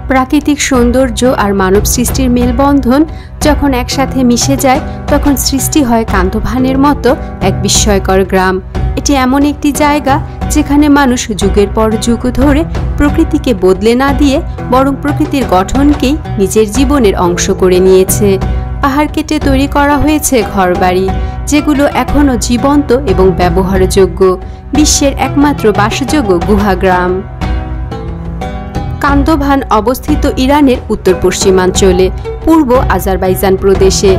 প্রাকৃতিক সৌন্দর্য আর মানব সৃষ্টির মেলবন্ধন যখন একসাথে মিশে যায় তখন সৃষ্টি হয় কান্দভানের মতো এক বিস্ময়কর গ্রাম। এটি এমন একটি জায়গা যেখানে মানুষ যুগের পর যুগ ধরে প্রকৃতিকে বদলে না দিয়ে বরং প্রকৃতির গঠনকেই নিজের জীবনের অংশ করে নিয়েছে। পাহাড় কেটে তৈরি করা হয়েছে ঘরবাড়ি, যেগুলো এখনও জীবন্ত এবং ব্যবহারযোগ্য। বিশ্বের একমাত্র বাসযোগ্য গুহাগ্রাম। কান্দভান অবস্থিত ইরানের উত্তর পশ্চিমাঞ্চলে পূর্ব আজারবাইজান প্রদেশে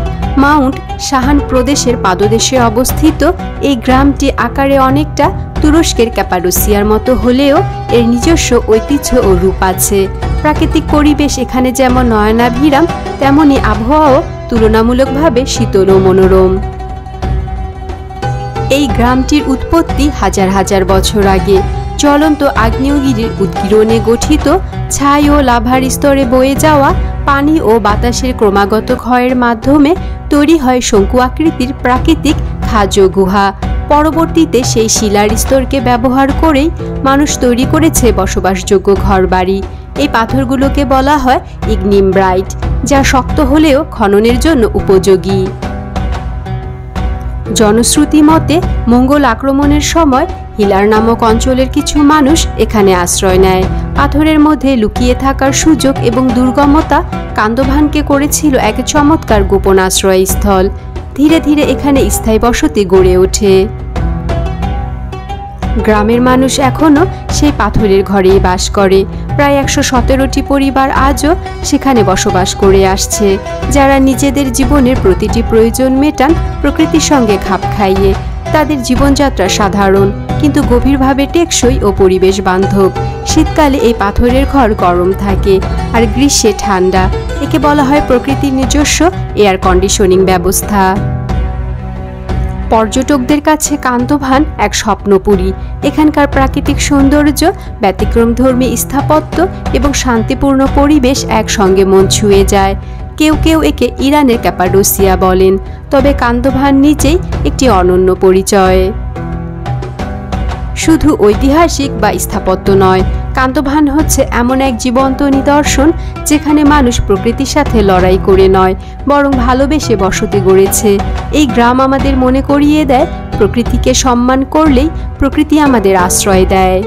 মাউন্ট শাহান প্রদেশের পাদদেশে অবস্থিত। এই গ্রামটি আকারে অনেকটা তুরস্কের ক্যাপাডোসিয়ার মতো হলেও এর নিজস্ব ঐতিহ্য ও রূপ আছে। প্রাকৃতিক পরিবেশ এখানে যেমন নয়নাভিরাম, তেমনি আবহাওয়াও তুলনামূলকভাবে শীতল ও মনোরম। এই গ্রামটির উৎপত্তি হাজার হাজার বছর আগে জ্বলন্ত আগ্নেয়গিরির উৎকীর্ণে গঠিত ছাই ও লাভার স্তরে বয়ে যাওয়া পানি ও বাতাসের ক্রমাগত ক্ষয়ের মাধ্যমে তৈরি হয় শঙ্কু আকৃতির প্রাকৃতিক খাজ গুহা। পরবর্তীতে সেই শিলার স্তরকে ব্যবহার করেই মানুষ তৈরি করেছে বসবাসযোগ্য ঘরবাড়ি। এই পাথরগুলোকে বলা হয় ইগনিমব্রাইট, যা শক্ত হলেও খননের জন্য উপযোগী। জনশ্রুতি মতে মঙ্গল আক্রমণের সময় হিলার নামক অঞ্চলের কিছু মানুষ এখানে আশ্রয় নেয়। পাথরের মধ্যে লুকিয়ে থাকার সুযোগ এবং দুর্গমতা কান্দভানকে করেছিল এক চমৎকার গোপন আশ্রয়স্থল। ধীরে ধীরে এখানে স্থায়ী বসতি গড়ে ওঠে। গ্রামের মানুষ এখনও সেই পাথরের ঘরেই বাস করে। প্রায় 117টি পরিবার আজও সেখানে বসবাস করে আসছে, যারা নিজেদের জীবনের প্রতিটি প্রয়োজন মেটান প্রকৃতির সঙ্গে খাপ খাইয়ে। তাদের জীবনযাত্রা সাধারণ কিন্তু গভীরভাবে টেকসই ও পরিবেশ বান্ধব। শীতকালে এই পাথরের ঘর গরম থাকে আর গ্রীষ্মে ঠান্ডা। একে বলা হয় প্রকৃতির নিজস্ব এয়ার কন্ডিশনিং ব্যবস্থা। পর্যটকদের কাছে কান্দভান এক স্বপ্নপুরী। এখানকার প্রাকৃতিক সৌন্দর্য, ব্যতিক্রমধর্মী স্থাপত্য এবং শান্তিপূর্ণ পরিবেশ একসঙ্গে মন ছুঁয়ে যায়। কেউ কেউ একে ইরানের ক্যাপাডোসিয়া বলেন, তবে কান্দভান নিজেই একটি অনন্য পরিচয়। শুধু ঐতিহাসিক বা স্থাপত্য নয়, কান্দভান হচ্ছে এমন এক জীবন্ত নিদর্শন যেখানে মানুষ প্রকৃতির সাথে লড়াই করে নয় বরং ভালোবেসে বসতি গড়েছে। এই গ্রাম আমাদের মনে করিয়ে দেয় প্রকৃতিকে সম্মান করলেই প্রকৃতি আমাদের আশ্রয় দেয়।